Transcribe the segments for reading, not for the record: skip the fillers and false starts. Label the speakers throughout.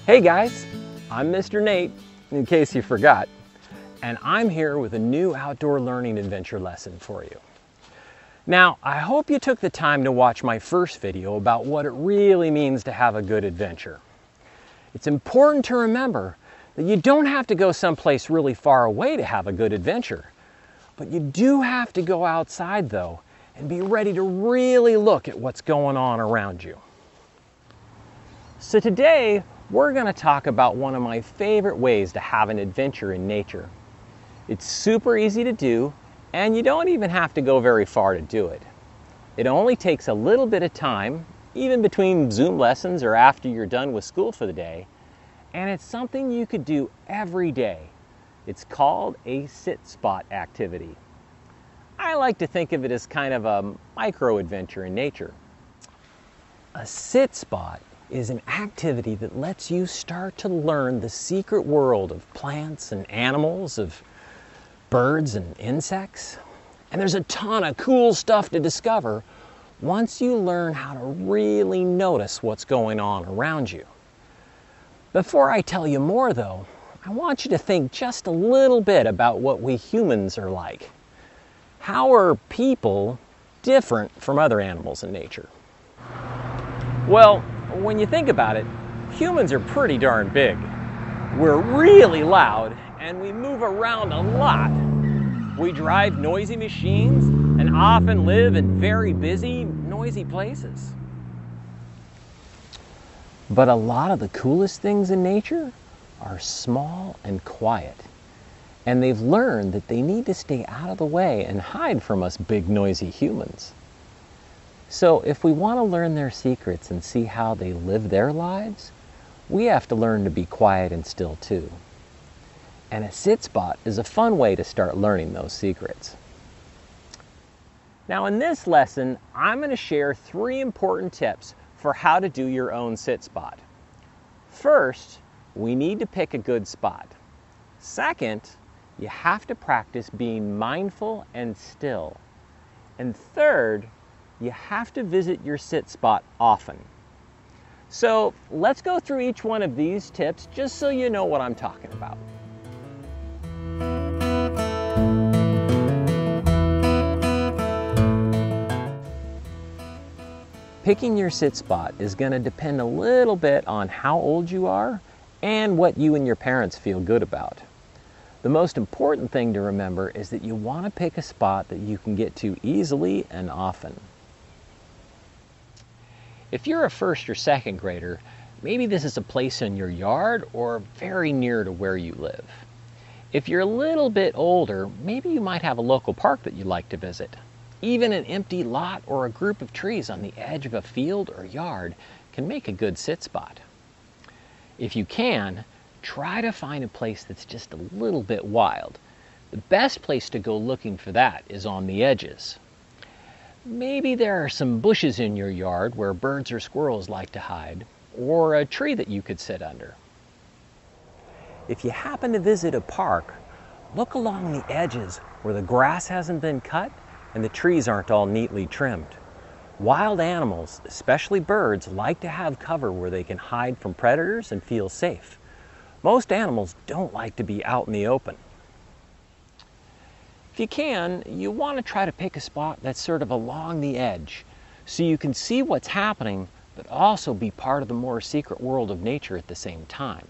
Speaker 1: Hey guys, I'm Mr. Nate, in case you forgot, and I'm here with a new outdoor learning adventure lesson for you. Now, I hope you took the time to watch my first video about what it really means to have a good adventure. It's important to remember that you don't have to go someplace really far away to have a good adventure, but you do have to go outside though and be ready to really look at what's going on around you. So today, we're going to talk about one of my favorite ways to have an adventure in nature. It's super easy to do, and you don't even have to go very far to do it. It only takes a little bit of time, even between Zoom lessons or after you're done with school for the day, and it's something you could do every day. It's called a sit spot activity. I like to think of it as kind of a micro-adventure in nature. A sit spot is an activity that lets you start to learn the secret world of plants and animals, of birds and insects. And there's a ton of cool stuff to discover once you learn how to really notice what's going on around you. Before I tell you more though, I want you to think just a little bit about what we humans are like. How are people different from other animals in nature? Well, when you think about it, humans are pretty darn big. We're really loud and we move around a lot. We drive noisy machines and often live in very busy, noisy places. But a lot of the coolest things in nature are small and quiet. And they've learned that they need to stay out of the way and hide from us big, noisy humans. So if we want to learn their secrets and see how they live their lives, we have to learn to be quiet and still too. And a sit spot is a fun way to start learning those secrets. Now in this lesson, I'm going to share 3 important tips for how to do your own sit spot. First, we need to pick a good spot. Second, you have to practice being mindful and still. And third, you have to visit your sit spot often. So let's go through each one of these tips just so you know what I'm talking about. Picking your sit spot is going to depend a little bit on how old you are and what you and your parents feel good about. The most important thing to remember is that you want to pick a spot that you can get to easily and often. If you're a first or second grader, maybe this is a place in your yard or very near to where you live. If you're a little bit older, maybe you might have a local park that you'd like to visit. Even an empty lot or a group of trees on the edge of a field or yard can make a good sit spot. If you can, try to find a place that's just a little bit wild. The best place to go looking for that is on the edges. Maybe there are some bushes in your yard where birds or squirrels like to hide, or a tree that you could sit under. If you happen to visit a park, look along the edges where the grass hasn't been cut and the trees aren't all neatly trimmed. Wild animals, especially birds, like to have cover where they can hide from predators and feel safe. Most animals don't like to be out in the open. If you can, you want to try to pick a spot that's sort of along the edge so you can see what's happening but also be part of the more secret world of nature at the same time.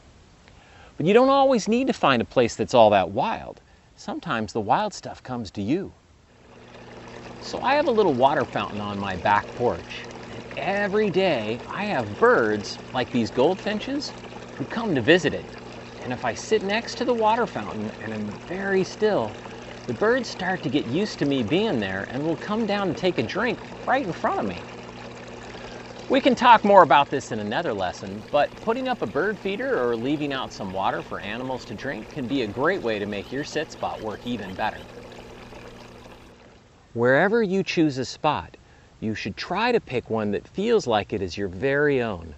Speaker 1: But you don't always need to find a place that's all that wild. Sometimes the wild stuff comes to you. So I have a little water fountain on my back porch. And every day I have birds like these goldfinches who come to visit it. And if I sit next to the water fountain and I'm very still, the birds start to get used to me being there and will come down and take a drink right in front of me. We can talk more about this in another lesson, but putting up a bird feeder or leaving out some water for animals to drink can be a great way to make your sit spot work even better. Wherever you choose a spot, you should try to pick one that feels like it is your very own.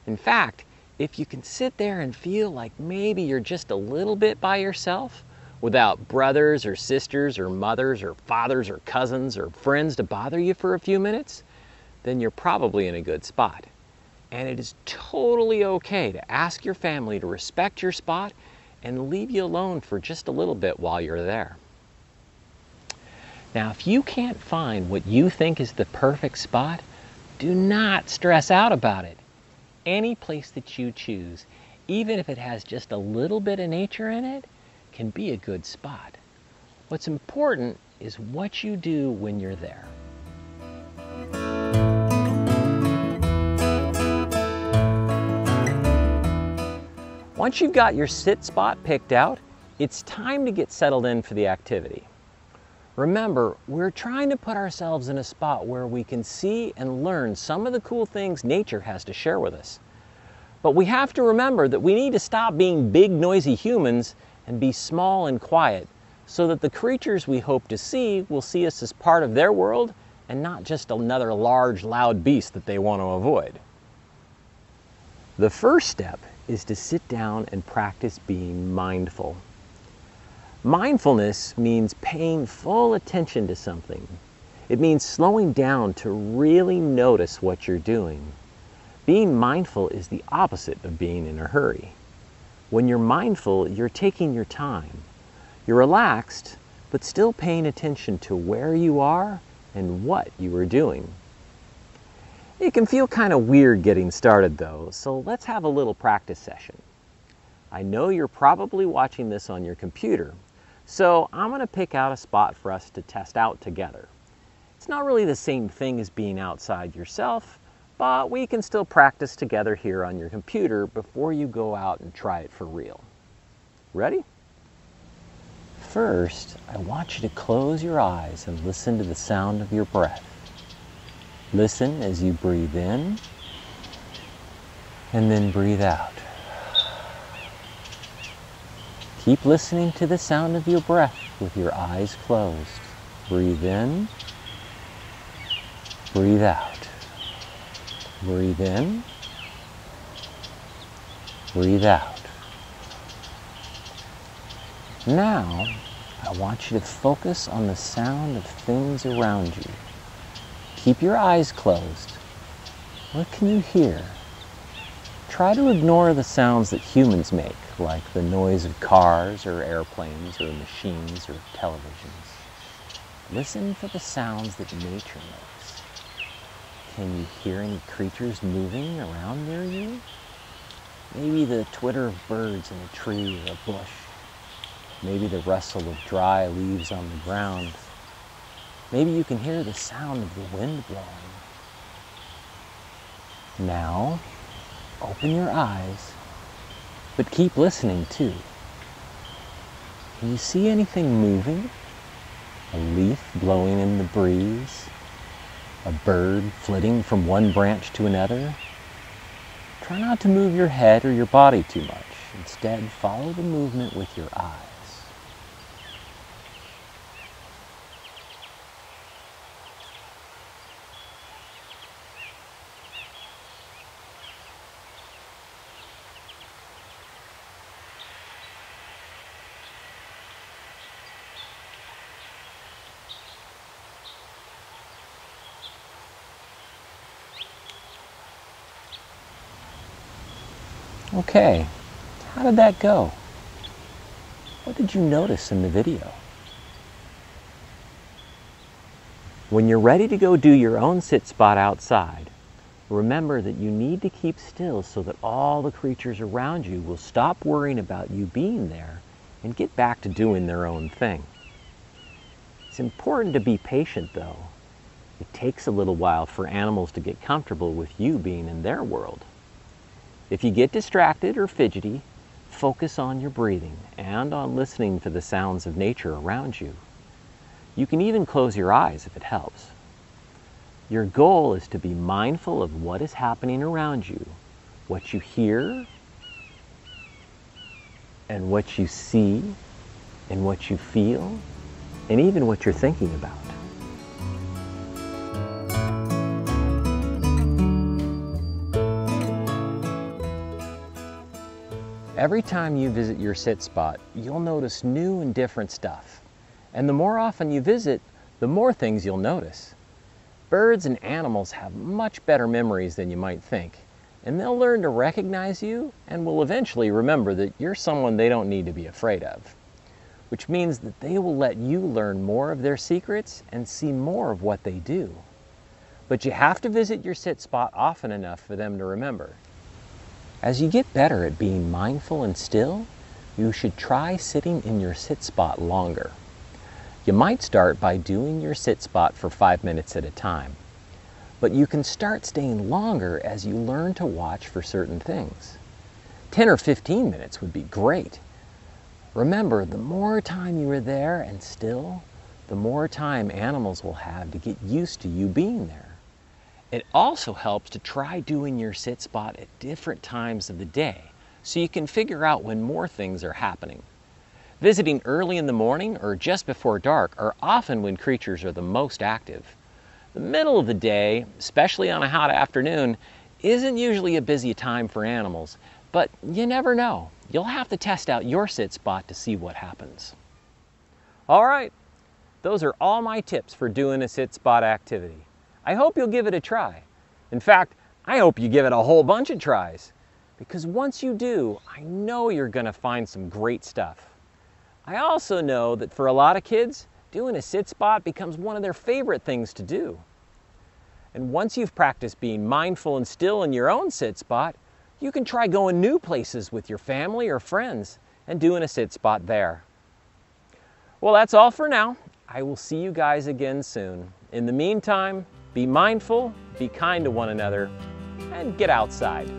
Speaker 1: In fact, if you can sit there and feel like maybe you're just a little bit by yourself, without brothers or sisters or mothers or fathers or cousins or friends to bother you for a few minutes, then you're probably in a good spot. And it is totally okay to ask your family to respect your spot and leave you alone for just a little bit while you're there. Now, if you can't find what you think is the perfect spot, do not stress out about it. Any place that you choose, even if it has just a little bit of nature in it, can be a good spot. What's important is what you do when you're there. Once you've got your sit spot picked out, it's time to get settled in for the activity. Remember, we're trying to put ourselves in a spot where we can see and learn some of the cool things nature has to share with us. But we have to remember that we need to stop being big, noisy humans and be small and quiet so that the creatures we hope to see will see us as part of their world and not just another large, loud beast that they want to avoid. The first step is to sit down and practice being mindful. Mindfulness means paying full attention to something. It means slowing down to really notice what you're doing. Being mindful is the opposite of being in a hurry. When you're mindful, you're taking your time. You're relaxed, but still paying attention to where you are and what you are doing. It can feel kind of weird getting started though, so let's have a little practice session. I know you're probably watching this on your computer, so I'm going to pick out a spot for us to test out together. It's not really the same thing as being outside yourself, but we can still practice together here on your computer before you go out and try it for real. Ready? First, I want you to close your eyes and listen to the sound of your breath. Listen as you breathe in and then breathe out. Keep listening to the sound of your breath with your eyes closed. Breathe in, breathe out. Breathe in, breathe out. Now, I want you to focus on the sound of things around you. Keep your eyes closed. What can you hear? Try to ignore the sounds that humans make, like the noise of cars or airplanes or machines or televisions. Listen for the sounds that nature makes. Can you hear any creatures moving around near you? Maybe the twitter of birds in a tree or a bush. Maybe the rustle of dry leaves on the ground. Maybe you can hear the sound of the wind blowing. Now, open your eyes, but keep listening too. Can you see anything moving? A leaf blowing in the breeze? A bird flitting from one branch to another? Try not to move your head or your body too much. Instead, follow the movement with your eyes. Okay, how did that go? What did you notice in the video? When you're ready to go do your own sit spot outside, remember that you need to keep still so that all the creatures around you will stop worrying about you being there and get back to doing their own thing. It's important to be patient though. It takes a little while for animals to get comfortable with you being in their world. If you get distracted or fidgety, focus on your breathing and on listening to the sounds of nature around you. You can even close your eyes if it helps. Your goal is to be mindful of what is happening around you, what you hear, and what you see, and what you feel, and even what you're thinking about. Every time you visit your sit spot, you'll notice new and different stuff. And the more often you visit, the more things you'll notice. Birds and animals have much better memories than you might think, and they'll learn to recognize you and will eventually remember that you're someone they don't need to be afraid of, which means that they will let you learn more of their secrets and see more of what they do. But you have to visit your sit spot often enough for them to remember. As you get better at being mindful and still, you should try sitting in your sit spot longer. You might start by doing your sit spot for 5 minutes at a time, but you can start staying longer as you learn to watch for certain things. 10 or 15 minutes would be great. Remember, the more time you are there and still, the more time animals will have to get used to you being there. It also helps to try doing your sit spot at different times of the day so you can figure out when more things are happening. Visiting early in the morning or just before dark are often when creatures are the most active. The middle of the day, especially on a hot afternoon, isn't usually a busy time for animals, but you never know. You'll have to test out your sit spot to see what happens. All right, those are all my tips for doing a sit spot activity. I hope you'll give it a try. In fact, I hope you give it a whole bunch of tries, because once you do, I know you're going to find some great stuff. I also know that for a lot of kids, doing a sit spot becomes one of their favorite things to do. And once you've practiced being mindful and still in your own sit spot, you can try going new places with your family or friends and doing a sit spot there. Well, that's all for now. I will see you guys again soon. In the meantime, be mindful, be kind to one another, and get outside.